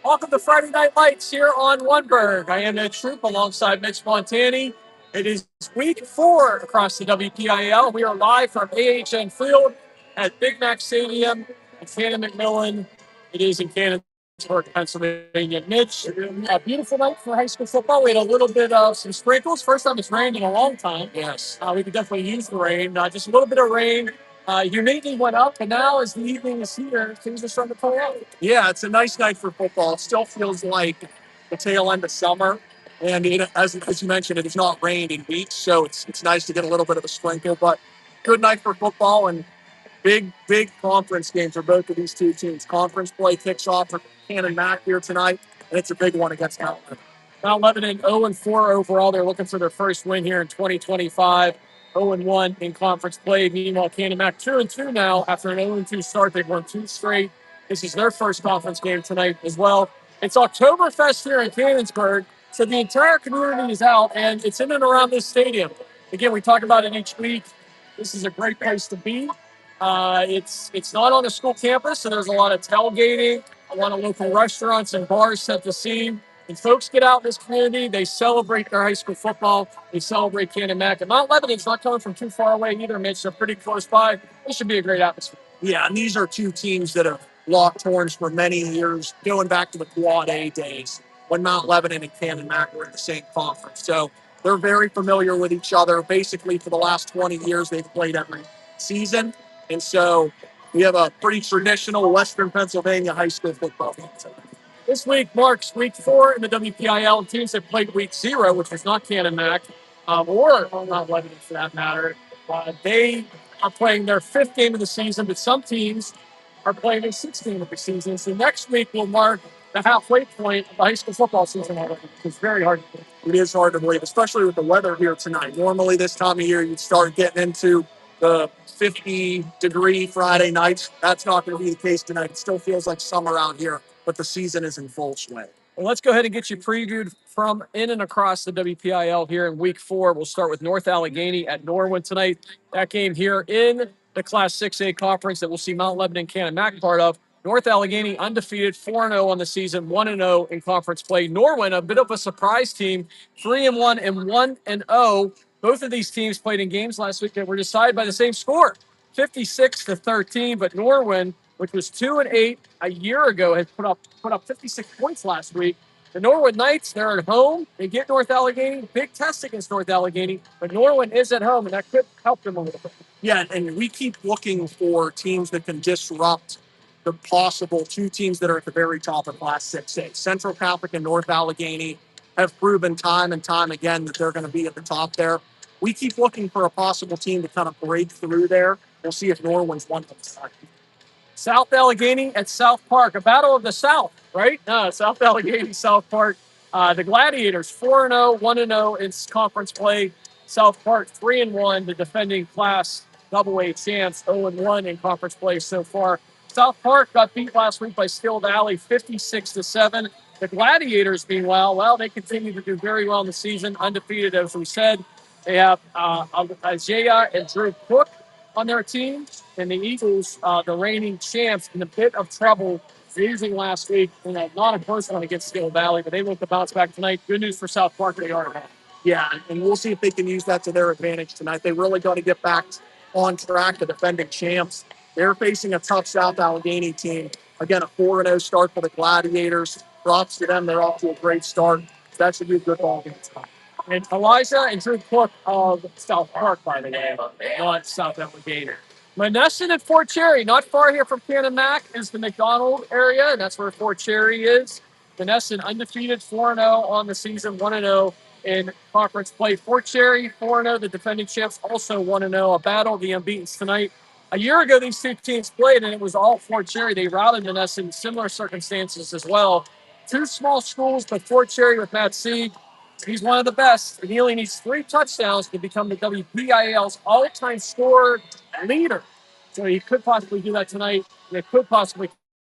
Welcome to Friday Night Lights here on Oneburg. I am Troup alongside Mitch Montani. It is week 4 across the WPIL. We are live from AHN Field at Big Mac Stadium in Cannon McMillan. It is in Canonsburg, Pennsylvania. Mitch, a beautiful night for high school football. We had a little bit of some sprinkles. First time it's rained in a long time. Yes. We could definitely use the rain. Just a little bit of rain. Humidity went up, and now as the evening is here, things are starting to pull out. Yeah, it's a nice night for football. It still feels like the tail end of summer. And as you mentioned, it has not rained in weeks, so it's nice to get a little bit of a sprinkle. But good night for football and big conference game for both of these two teams. Conference play kicks off for Cannon Mac here tonight, and it's a big one against Mount Lebanon. Mount Lebanon 0-4 overall. They're looking for their first win here in 2025. 0-1 in conference play. Meanwhile, Cannon Mac 2-2 now. After an 0-2 start, they've won 2 straight. This is their first conference game tonight as well. It's Oktoberfest here in Canonsburg, so the entire community is out, and it's in and around this stadium. Again, we talk about it each week. This is a great place to be. It's not on a school campus, so there's a lot of tailgating. A lot of local restaurants and bars set the scene. And folks get out in this community. They celebrate their high school football. They celebrate Cannon Mac. And Mount Lebanon's not coming from too far away either, Mitch. They're pretty close by. This should be a great atmosphere. Yeah, and these are two teams that have locked horns for many years, going back to the Quad A days when Mount Lebanon and Cannon Mac were in the same conference. So they're very familiar with each other. Basically, for the last 20 years, they've played every season. And so we have a pretty traditional Western Pennsylvania high school football game. This week marks week 4 in the WPIL. Teams that played week 0, which was not Cannon Mac, or not Lebanon for that matter. They are playing their 5th game of the season, but some teams are playing their 6th game of the season. So next week will mark the halfway point of the high school football season. It's very hard to believe. It is hard to believe, especially with the weather here tonight. Normally this time of year, you'd start getting into the 50-degree Friday nights. That's not going to be the case tonight. It still feels like summer out here, but the season is in full swing. Well, let's go ahead and get you previewed from in and across the WPIL here in week 4. We'll start with North Allegheny at Norwin tonight. That game here in the Class 6A conference that we'll see Mount Lebanon Cannon Mac part of. North Allegheny undefeated, 4-0 on the season, 1-0 in conference play. Norwin, a bit of a surprise team, 3-1 and 1-0. Both of these teams played in games last week that were decided by the same score, 56-13. But Norwin, which was 2-8 a year ago, has put up 56 points last week. The Norwood Knights, they're at home. They get North Allegheny. Big test against North Allegheny, but Norwin is at home, and that could help them a little bit. Yeah, and we keep looking for teams that can disrupt the possible 2 teams that are at the very top of Class 6A. Central Catholic and North Allegheny have proven time and time again that they're going to be at the top there. We keep looking for a possible team to kind of break through there. We'll see if Norwin's one of them. South Allegheny at South Park, a battle of the South, right? South Allegheny, South Park. The Gladiators 4-0, 1-0 in conference play. South Park 3-1, the defending Class AA champs, 0-1 in conference play so far. South Park got beat last week by Still Valley, 56-7. The Gladiators, meanwhile, well, they continue to do very well in the season, undefeated, as we said. They have Isaiah and Drew Cook on their team, and the Eagles, the reigning champs, in a bit of trouble losing last week. Not a close one against Still Valley, but they look to bounce back tonight. Good news for South Park, they are ahead. Yeah, and we'll see if they can use that to their advantage tonight. They really got to get back on track, the defending champs. They're facing a tough South Allegheny team. Again, a 4-0 start for the Gladiators. Props to them. They're off to a great start. So that should be a good ball game tonight. And Elijah and Drew Cook of South Park, by the way, not South Allegheny. Monessen and Fort Cherry, not far here from Cannon Mac, is the McDonald area, and that's where Fort Cherry is. Monessen undefeated, 4-0 on the season, 1-0 in conference play. Fort Cherry, 4-0, the defending champs, also 1-0. A battle of the unbeatens tonight. A year ago, these two teams played, and it was all Fort Cherry. They routed Monessen in similar circumstances as well. 2 small schools, but Fort Cherry with Matt Sieg, he's one of the best, and he only needs 3 touchdowns to become the WPIL's all-time scorer leader. So he could possibly do that tonight, and it could possibly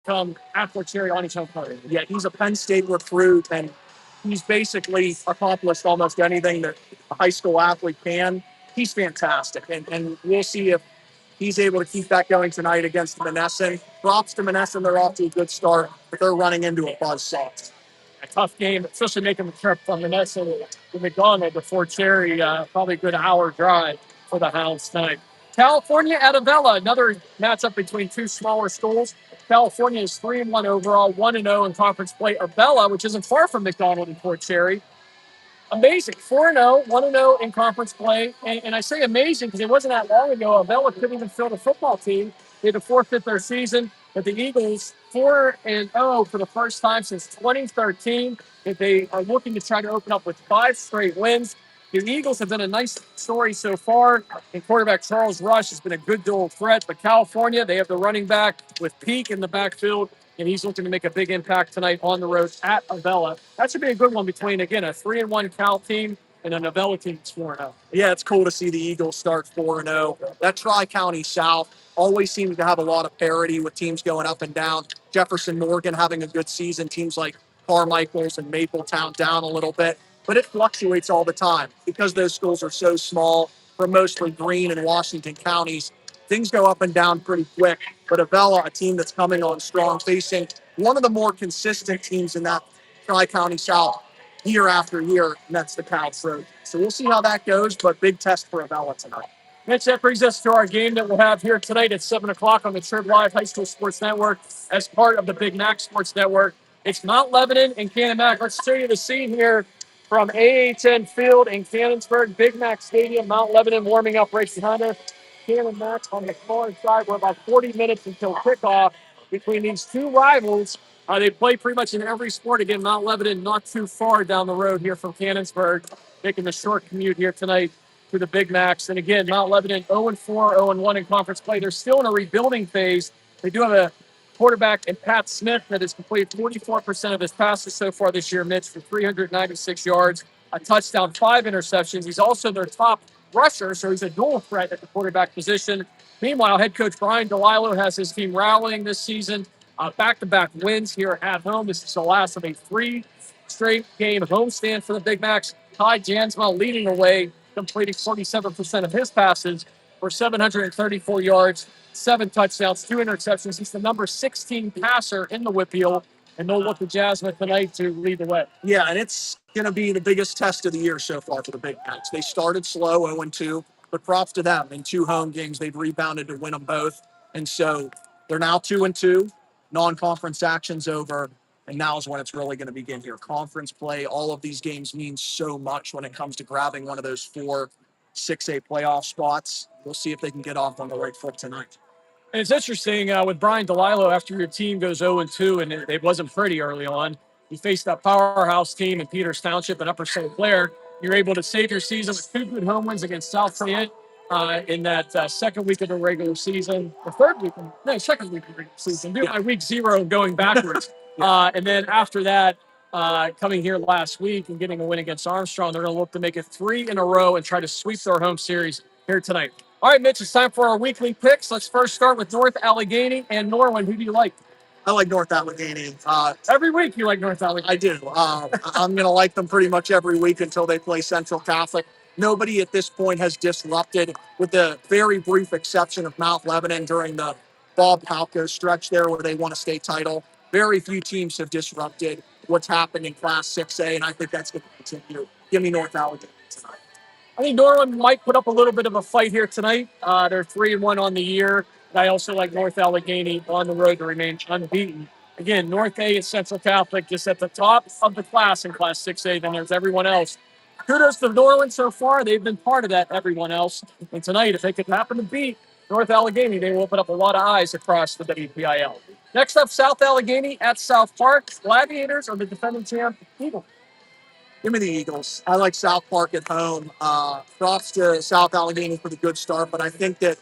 come at Fort Cherry on his home court. Yeah, he's a Penn State recruit, and he's basically accomplished almost anything that a high school athlete can. He's fantastic. And we'll see if he's able to keep that going tonight against Monessen. Props to Monessen. They're off to a good start, but they're running into a buzzsaw. A tough game, especially making the trip from Monessen to McDonald before Cherry. Probably a good hour drive for the Hounds tonight. California at Avella, another matchup between two smaller schools. California is 3-1 overall, 1-0 in conference play. Avella, which isn't far from McDonald and Fort Cherry, amazing. 4-0, 1-0 in conference play. And I say amazing because it wasn't that long ago. Avella couldn't even field a football team. They had to forfeit their season. But the Eagles, 4-0 for the first time since 2013. They are looking to try to open up with 5 straight wins. The Eagles have been a nice story so far. And quarterback Charles Rush has been a good dual threat. But California, they have the running back with Peak in the backfield, and he's looking to make a big impact tonight on the road at Avella. That should be a good one between, again, a 3-1 Cal team and an Avella team that's 4-0. Yeah, it's cool to see the Eagles start 4-0. That Tri-County South always seems to have a lot of parity with teams going up and down. Jefferson Morgan having a good season, teams like Carmichael's and Mapletown down a little bit. But it fluctuates all the time because those schools are so small for mostly Greene and Washington counties. Things go up and down pretty quick. But Avella, a team that's coming on strong, facing one of the more consistent teams in that Tri-County South year after year, and that's the Cows. So we'll see how that goes, but big test for Avella tonight. Mitch, that brings us to our game that we'll have here tonight at 7 o'clock on the Troup Live High School Sports Network as part of the Big Mac Sports Network. It's Mount Lebanon and Cannon Mac. Let's show you the scene here from AHN Field in Canonsburg, Big Mac Stadium. Mount Lebanon warming up right behind us. Cannon Mac on the far side. We're about 40 minutes until kickoff between these two rivals. They play pretty much in every sport. Again, Mount Lebanon not too far down the road here from Canonsburg, making the short commute here tonight to the Big Macs. And again, Mount Lebanon 0-4, 0-1 in conference play. They're still in a rebuilding phase. They do have a quarterback in Pat Smith that has completed 44% of his passes so far this year, Mitch, for 396 yards, a touchdown, 5 interceptions. He's also their top rusher, so he's a dual threat at the quarterback position. Meanwhile, head coach Brian DeLillo has his team rallying this season. Back-to-back wins here at home. This is the last of a 3 straight game homestand for the Big Macs. Ty Jansma leading the way, completing 47% of his passes for 734 yards, 7 touchdowns, 2 interceptions. He's the number 16 passer in the Whippeal, and they'll look to Jasmine tonight to lead the way. Yeah, and it's going to be the biggest test of the year so far for the Big Macs. They started slow, 0-2, but props to them. In 2 home games, they've rebounded to win them both. And so they're now 2-2, non-conference action's over, and now is when it's really going to begin here. Conference play, all of these games mean so much when it comes to grabbing one of those 4 6A playoff spots. We'll see if they can get off on the right foot tonight. And it's interesting with Brian DeLillo, after your team goes 0-2, and it wasn't pretty early on, you faced that powerhouse team in Peters Township and Upper St. Clair. You're able to save your season with 2 good home wins against South Fayette in that second week of the regular season, or second week of the regular season. Do my week 0 going backwards. And then after that, coming here last week and getting a win against Armstrong, they're going to look to make it 3 in a row and try to sweep their home series here tonight. All right, Mitch, it's time for our weekly picks. Let's first start with North Allegheny and Norwin. Who do you like? I like North Allegheny. Every week you like North Allegheny. I do. I'm going to like them pretty much every week until they play Central Catholic. Nobody at this point has disrupted, with the very brief exception of Mount Lebanon during the Bob Palco stretch there where they won a state title. Very few teams have disrupted what's happened in Class 6A, and I think that's going to continue. Give me North Allegheny tonight. I think Norwin might put up a little bit of a fight here tonight. They're 3-1 on the year. And I also like North Allegheny on the road to remain unbeaten. Again, North A is Central Catholic, just at the top of the class in Class 6A. Then there's everyone else. Kudos to Norwin so far. They've been part of that, everyone else. And tonight, if they could happen to beat North Allegheny, they will open up a lot of eyes across the WPIL. Next up, South Allegheny at South Park. Gladiators are the defending champ, Eagles. Give me the Eagles. I like South Park at home. Props to South Allegheny for the good start, but I think that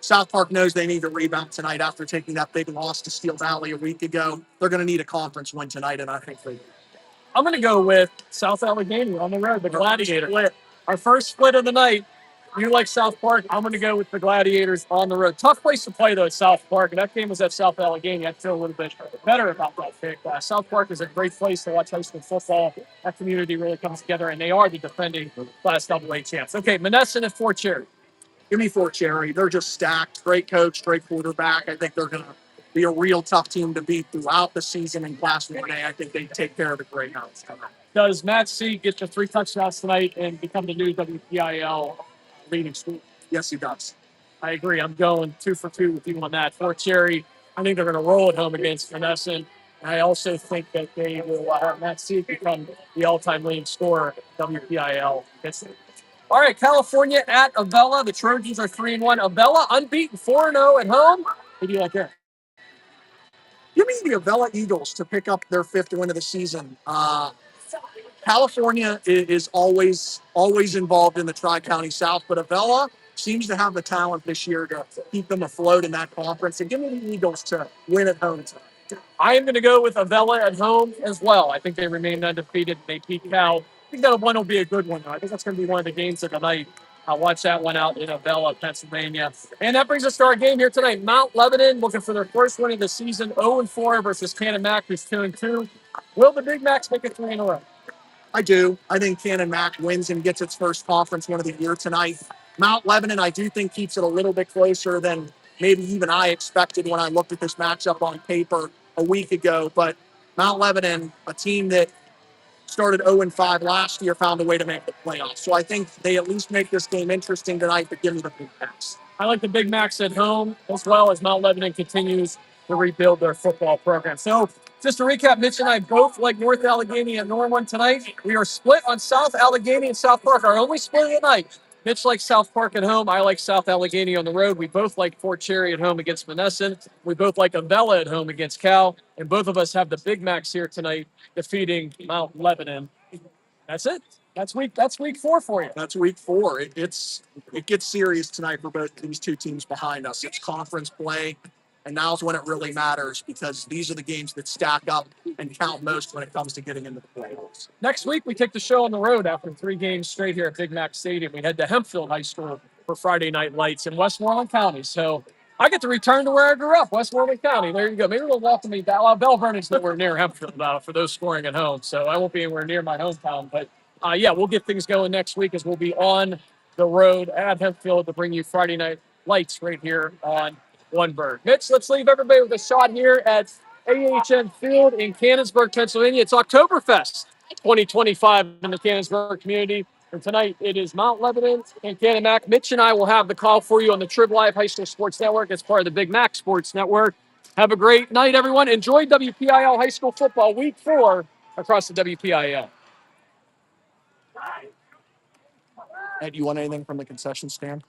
South Park knows they need to rebound tonight after taking that big loss to Steel Valley a week ago. They're going to need a conference win tonight, and I think they do. I'm going to go with South Allegheny on the road, the Gladiator. Our first split of the night. You like South Park? I'm going to go with the Gladiators on the road. Tough place to play, though, South Park. And that game was at South Allegheny. I feel a little bit better about that pick. South Park is a great place to watch high school football. That community really comes together, and they are the defending Class AA champs. Okay, Monessen at Fort Cherry. Give me Fort Cherry. They're just stacked. Great coach, great quarterback. I think they're going to be a real tough team to beat throughout the season in Class 1A. I think they take care of the Greyhounds. Does Matt C get the 3 touchdowns tonight and become the new WPIL leading school? Yes, he does. I agree. I'm going 2 for 2 with you on that. Fort Cherry, I think they're going to roll at home against Monessen. I also think that they will have Matt C become the all-time leading scorer at WPIL. All right, California at Avella. The Trojans are 3-1. Avella unbeaten 4-0 at home. Who do you like there? Give me the Avella Eagles to pick up their 5th win of the season. California is always involved in the Tri-County South, but Avella seems to have the talent this year to keep them afloat in that conference. And give me the Eagles to win at home tonight. I am going to go with Avella at home as well. I think they remain undefeated. They beat Cal. I think that one will be a good one, though. I think that's going to be one of the games of the night. I'll watch that one out in Avella, Pennsylvania. And that brings us to our game here tonight. Mount Lebanon looking for their first win of the season, 0-4 versus Canon Mac, who's 2-2. Will the Big Macs make it 3 in a row? I do. I think Canon Mac wins and gets its first conference win of the year tonight. Mount Lebanon, I do think, keeps it a little bit closer than maybe even I expected when I looked at this matchup on paper a week ago. But Mount Lebanon, a team that started 0-5 last year, found a way to make the playoffs. So I think they at least make this game interesting tonight, but give me the Big Macs. I like the Big Macs at home, as well as Mount Lebanon continues to rebuild their football program. So just to recap, Mitch and I both like North Allegheny and Norman tonight. We are split on South Allegheny and South Park, our only split at night. Mitch likes South Park at home. I like South Allegheny on the road. We both like Fort Cherry at home against Monessen. We both like Avella at home against Cal. And both of us have the Big Macs here tonight defeating Mount Lebanon. That's it. That's week 4 for you. That's week 4. It gets serious tonight for both these two teams behind us. It's conference play, and now's when it really matters because these are the games that stack up and count most when it comes to getting into the playoffs. Next week, we take the show on the road after 3 games straight here at Big Mac Stadium. We head to Hempfield High School for Friday Night Lights in Westmoreland County. So I get to return to where I grew up, Westmoreland County. There you go. Maybe they'll welcome me back. Well, Bell Vernon's nowhere near Hempfield for those scoring at home, so I won't be anywhere near my hometown. But yeah, we'll get things going next week as we'll be on the road at Hempfield to bring you Friday Night Lights right here on Oneburg. Mitch, let's leave everybody with a shot here at AHN Field in Canonsburg, Pennsylvania. It's Oktoberfest 2025 in the Canonsburg community. And tonight it is Mount Lebanon and Canon Mac. Mitch and I will have the call for you on the Trib Live High School Sports Network as part of the Big Mac Sports Network. Have a great night, everyone. Enjoy WPIL High School Football Week 4 across the WPIL. Ed, you want anything from the concession stand?